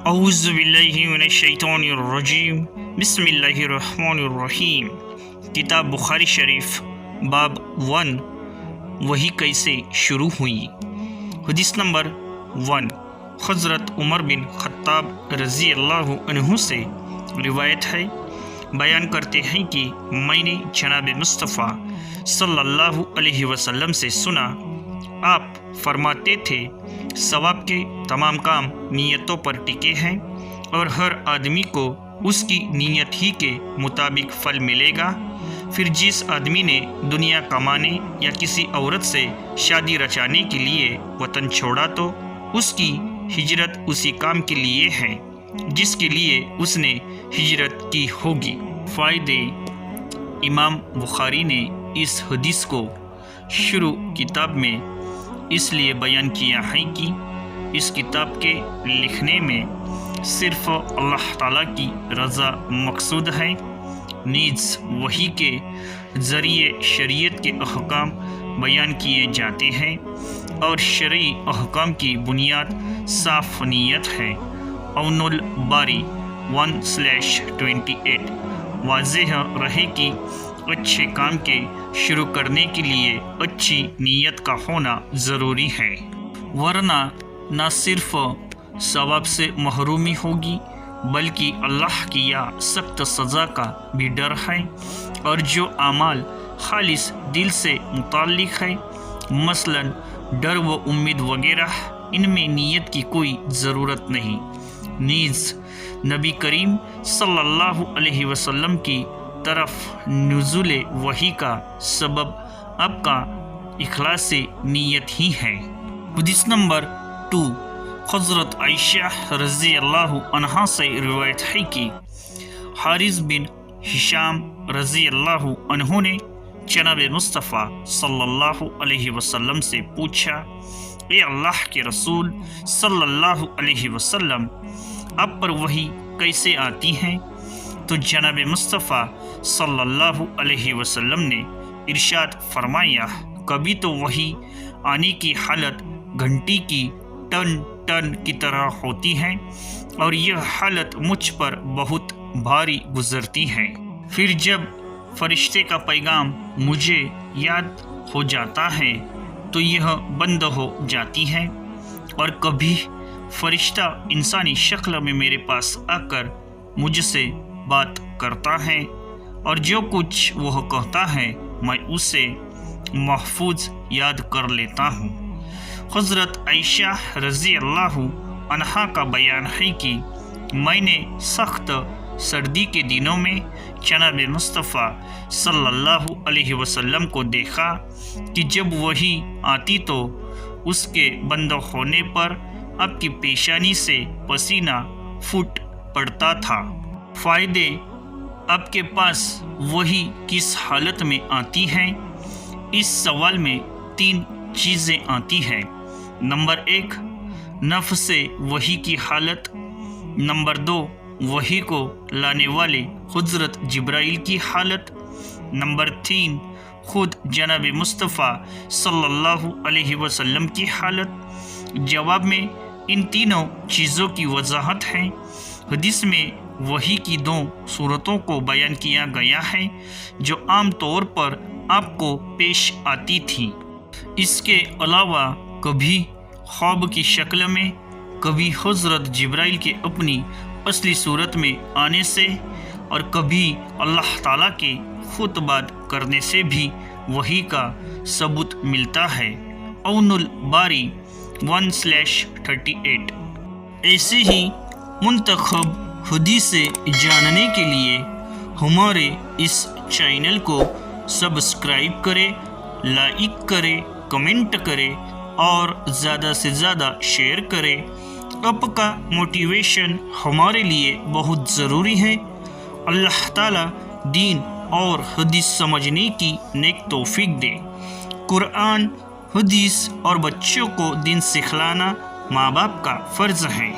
اعوذ باللہ من الشیطان الرجیم بسم اللہ الرحمن الرحیم۔ کتاب بخاری شریف باب 1 وحی کیسے شروع ہوئی۔ حدیث نمبر 1 حضرت عمر بن خطاب رضی اللہ عنہ سے روایت ہے، بیان کرتے ہیں کہ میں نے جناب مصطفیٰ صلی اللہ علیہ وسلم سے سنا، آپ فرماتے تھے ثواب کے تمام کام نیتوں پر ٹکے ہیں اور ہر آدمی کو اس کی نیت ہی کے مطابق پھل ملے گا۔ پھر جس آدمی نے دنیا کمانے یا کسی عورت سے شادی رچانے کے لیے وطن چھوڑا تو اس کی ہجرت اسی کام کے لیے ہے جس کے لیے اس نے ہجرت کی ہوگی۔ فائدے: امام بخاری نے اس حدیث کو شروع کتاب میں اس لیے بیان کیا ہے کہ اس کتاب کے لکھنے میں صرف اللہ تعالیٰ کی رضا مقصود ہے، نیز وحی کے ذریعے شریعت کے احکام بیان کیے جاتے ہیں اور شرعی احکام کی بنیاد صاف نیت ہے۔ عون الباری 1/28 واضح رہے کہ اچھے کام کے شروع کرنے کے لیے اچھی نیت کا ہونا ضروری ہے، ورنہ نہ صرف ثواب سے محرومی ہوگی بلکہ اللہ کی یا سخت سزا کا بھی ڈر ہے۔ اور جو اعمال خالص دل سے متعلق ہے، مثلا ڈر و امید وغیرہ، ان میں نیت کی کوئی ضرورت نہیں۔ نیز نبی کریم صلی اللہ علیہ وسلم کی طرف نزول وحی کا سبب آپ کا اخلاص نیت ہی ہے۔ حدیث نمبر 2 حضرت عائشہ رضی اللہ عنہا سے روایت ہے کہ حارث بن ہشام رضی اللہ عنہ نے جناب مصطفیٰ صلی اللہ علیہ وسلم سے پوچھا، اے اللہ کے رسول صلی اللہ علیہ وسلم، آپ پر وحی کیسے آتی ہیں؟ تو جناب مصطفیٰ صلی اللہ علیہ وسلم نے ارشاد فرمایا، کبھی تو وحی آنے کی حالت گھنٹی کی ٹن ٹن کی طرح ہوتی ہے اور یہ حالت مجھ پر بہت بھاری گزرتی ہے۔ پھر جب فرشتے کا پیغام مجھے یاد ہو جاتا ہے تو یہ بند ہو جاتی ہے، اور کبھی فرشتہ انسانی شکل میں میرے پاس آ کر مجھ سے بات کرتا ہے اور جو کچھ وہ کہتا ہے میں اسے محفوظ یاد کر لیتا ہوں۔ حضرت عائشہ رضی اللہ عنہا کا بیان ہے کہ میں نے سخت سردی کے دنوں میں جناب مصطفیٰ صلی اللہ علیہ وسلم کو دیکھا کہ جب وحی آتی تو اس کے بند ہونے پر آپ کی پیشانی سے پسینہ پھوٹ پڑتا تھا۔ فائدے: آپ کے پاس وحی کس حالت میں آتی ہے؟ اس سوال میں 3 چیزیں آتی ہیں۔ نمبر 1 نفس وحی کی حالت، نمبر 2 وحی کو لانے والے حضرت جبرائیل کی حالت، نمبر 3 خود جناب مصطفیٰ صلی اللہ علیہ وسلم کی حالت۔ جواب میں ان تینوں چیزوں کی وضاحت ہے۔ حدیث میں وحی کی 2 صورتوں کو بیان کیا گیا ہے جو عام طور پر آپ کو پیش آتی تھی۔ اس کے علاوہ کبھی خواب کی شکل میں، کبھی حضرت جبرائیل کے اپنی اصلی صورت میں آنے سے، اور کبھی اللہ تعالیٰ کے خود بات کرنے سے بھی وحی کا ثبوت ملتا ہے۔ عون الباری 1/38 ایسے ہی منتخب حدیث جاننے کے لیے ہمارے اس چینل کو سبسکرائب کرے، لائک کرے، کمنٹ کرے اور زیادہ سے زیادہ شیئر کرے۔ آپ کا موٹیویشن ہمارے لیے بہت ضروری ہے۔ اللہ تعالیٰ دین اور حدیث سمجھنے کی نیک توفیق دے۔ قرآن، حدیث اور بچوں کو دین سکھلانا ماں باپ کا فرض ہے۔